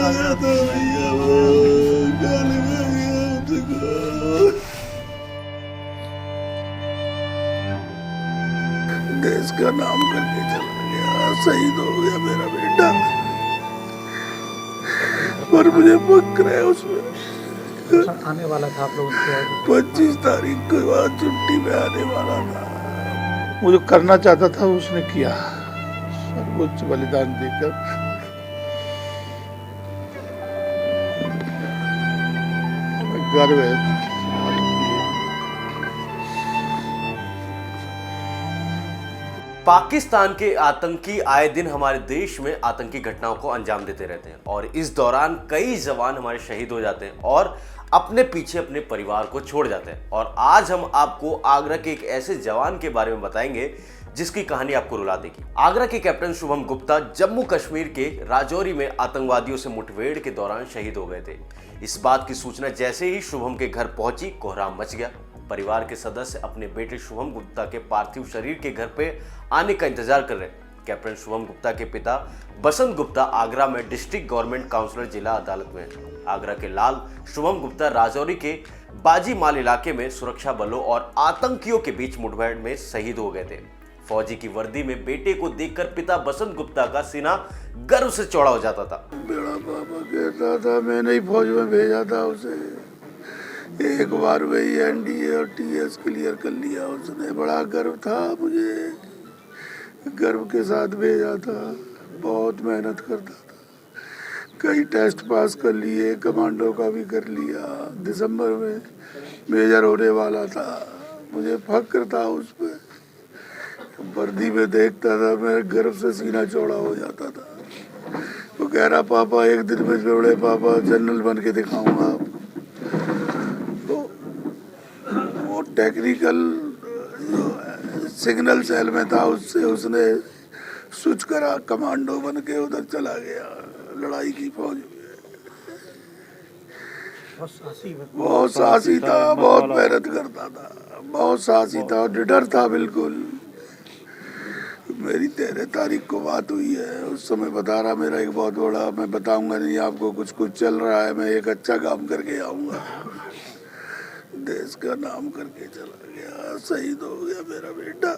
आया था भैया, वो गाली में गया मुझको। देश का नाम करके चला गया, शहीद हो गया मेरा बेटा। पर मुझे फक्र है उसमें। आने वाला था आप लोग 25 तारीख के बाद छुट्टी में आने वाला था। वो जो करना चाहता था उसने किया, सर्वोच्च बलिदान देकर। गर्व है। पाकिस्तान के आतंकी आए दिन हमारे देश में आतंकी घटनाओं को अंजाम देते रहते हैं और इस दौरान कई जवान हमारे शहीद हो जाते हैं और अपने पीछे अपने परिवार को छोड़ जाते हैं। और आज हम आपको आगरा के एक ऐसे जवान के बारे में बताएंगे जिसकी कहानी आपको रुला देगी। आगरा के कैप्टन शुभम गुप्ता जम्मू कश्मीर के राजौरी में आतंकवादियों से मुठभेड़ के दौरान शहीद हो गए थे। इस बात की सूचना जैसे ही शुभम के घर पहुंची, कोहराम मच गया। परिवार के सदस्य अपने बेटे शुभम गुप्ता के पार्थिव शरीर के घर पे आने का इंतजार कर रहे हैं। कैप्टन शुभम गुप्ता के पिता बसंत गुप्ता आगरा में डिस्ट्रिक्ट गवर्नमेंट काउंसलर जिला अदालत में हैं। आगरा के लाल शुभम गुप्ता राजौरी के बाजी माल इलाके में सुरक्षा बलों और आतंकियों के बीच मुठभेड़ में शहीद हो गए थे। फौजी की वर्दी में बेटे को देखकर पिता बसंत गुप्ता का सीना गर्व से चौड़ा हो जाता था। मेरा पापा कहता था, मैंने ही फौज में भेजा था उसे। एक बार वही एनडीए और टीएस क्लियर कर लिया उसने, बड़ा गर्व था मुझे। गर्व के साथ भेजा था, बहुत मेहनत करता था, कई टेस्ट पास कर लिए, कमांडो का भी कर लिया। दिसंबर में मेजर होने वाला था, मुझे फक्र था उस पर। वर्दी में देखता था, मेरे गर्व से सीना चौड़ा हो जाता था। वो कह रहा, पापा एक दिन में जोड़े पापा जनरल बन के दिखाऊंगा आपको। वो टेक्निकल सिग्नल सेल में था, उससे उसने स्विच करा, कमांडो बन के उधर चला गया लड़ाई की फौज में। बहुत साहसी था, बहुत मेहनत करता था, बहुत साहसी था और निडर था बिल्कुल। मेरी 13 तारीख को बात हुई है, उस समय बता रहा मेरा एक बहुत बड़ा, मैं बताऊंगा नहीं आपको, कुछ कुछ चल रहा है, मैं एक अच्छा काम करके आऊंगा। देश का नाम करके चला गया, शहीद हो गया मेरा बेटा।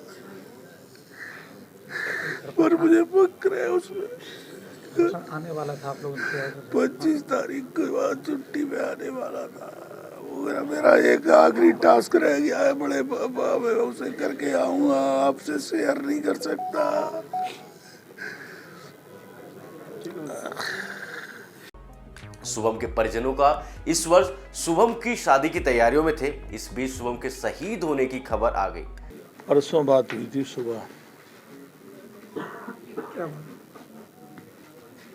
पर मुझे फक्र है उसमें। आने वाला था आप लोग 25 तारीख के बाद छुट्टी में आने वाला था। वो मेरा एक आखिरी टास्क रह गया है बड़े पापा, मैं उसे करके आऊंगा, आपसे शेयर नहीं कर सकता। शुभम के परिजनों का इस वर्ष शुभम की शादी की तैयारियों में थे। इस बीच शुभम के शहीद होने की खबर आ गई। परसों बात हुई थी सुबह,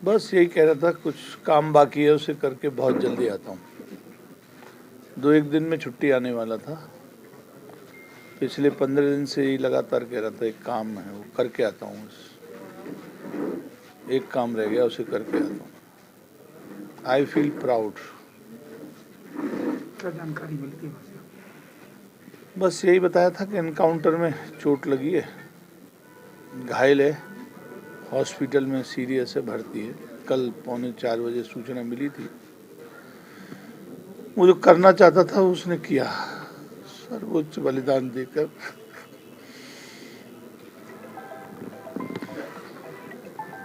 बस यही कह रहा था कुछ काम बाकी है उसे करके बहुत जल्दी आता हूँ। 2-1 दिन में छुट्टी आने वाला था। पिछले 15 दिन से ही लगातार कह रहा था एक काम है वो करके आता हूँ, एक काम रह गया उसे करके आता हूँ। I feel proud. क्या जानकारी मिलती है? बस यही बताया था कि एनकाउंटर में चोट लगी है, घायल है, हॉस्पिटल में सीरियस है, भर्ती है। कल 3:45 बजे सूचना मिली थी। वो जो करना चाहता था उसने किया, सर्वोच्च बलिदान देकर।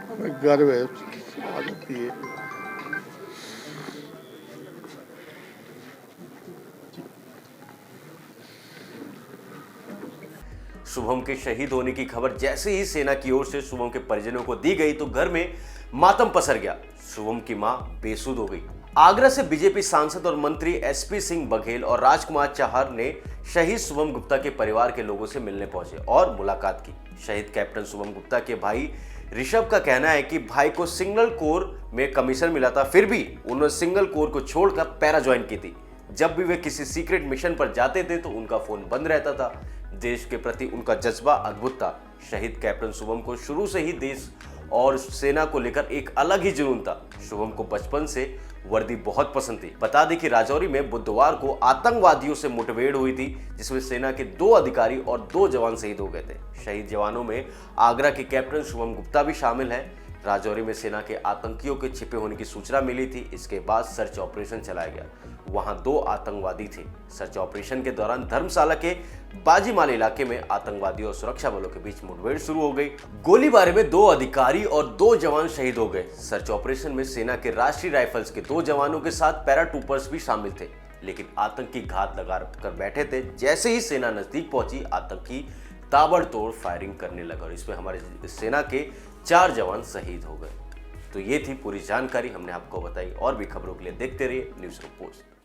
हमें गर्व है, आदत ही है। शुभम के शहीद होने की खबर जैसे ही सेना की ओर से शुभम के परिजनों को दी गई तो घर में मातम पसर गया। शुभम की मां बेसुध हो गई। आगरा से बीजेपी सांसद और मंत्री एसपी सिंह बघेल और राजकुमार चाहर ने शहीद शुभम गुप्ता के परिवार के लोगों से मिलने पहुंचे और मुलाकात की। शहीद कैप्टन शुभम गुप्ता के भाई ऋषभ का कहना है कि भाई को सिंगल कोर में कमीशन मिला था, फिर भी उन्होंने सिंगल कोर को छोड़कर पैरा ज्वाइन की थी। जब भी वे किसी सीक्रेट मिशन पर जाते थे तो उनका फोन बंद रहता था। देश के प्रति उनका जज्बा अद्भुत था। शहीद कैप्टन शुभम को शुरू से ही देश और सेना को लेकर एक अलग ही जुनून था। शुभम को बचपन से वर्दी बहुत पसंद थी। बता दें कि राजौरी में बुधवार को आतंकवादियों से मुठभेड़ हुई थी, जिसमें सेना के 2 अधिकारी और 2 जवान शहीद हो गए थे। शहीद जवानों में आगरा के कैप्टन शुभम गुप्ता भी शामिल है। राजौरी में सेना के आतंकियों के छिपे होने की सूचना मिली थी। इसके बाद सर्च ऑपरेशन चलाया गया। वहां 2 आतंकवादी थे। सर्च ऑपरेशन के दौरान धर्मशाला के बाजीमाल इलाके में आतंकवादियों और सुरक्षा बलों के बीच मुठभेड़ शुरू हो गई। गोलीबारी में 2 अधिकारी और 2 जवान शहीद हो गए। सर्च ऑपरेशन में सेना के राष्ट्रीय राइफल्स के 2 जवानों के साथ पैराट्रूपर्स भी शामिल थे, लेकिन आतंकी घात लगा कर बैठे थे। जैसे ही सेना नजदीक पहुंची, आतंकी ताबड़तोड़ फायरिंग करने लगा और इसमें हमारे सेना के 4 जवान शहीद हो गए। तो ये थी पूरी जानकारी हमने आपको बताई। और भी खबरों के लिए देखते रहिए न्यूज़ रूम पोस्ट।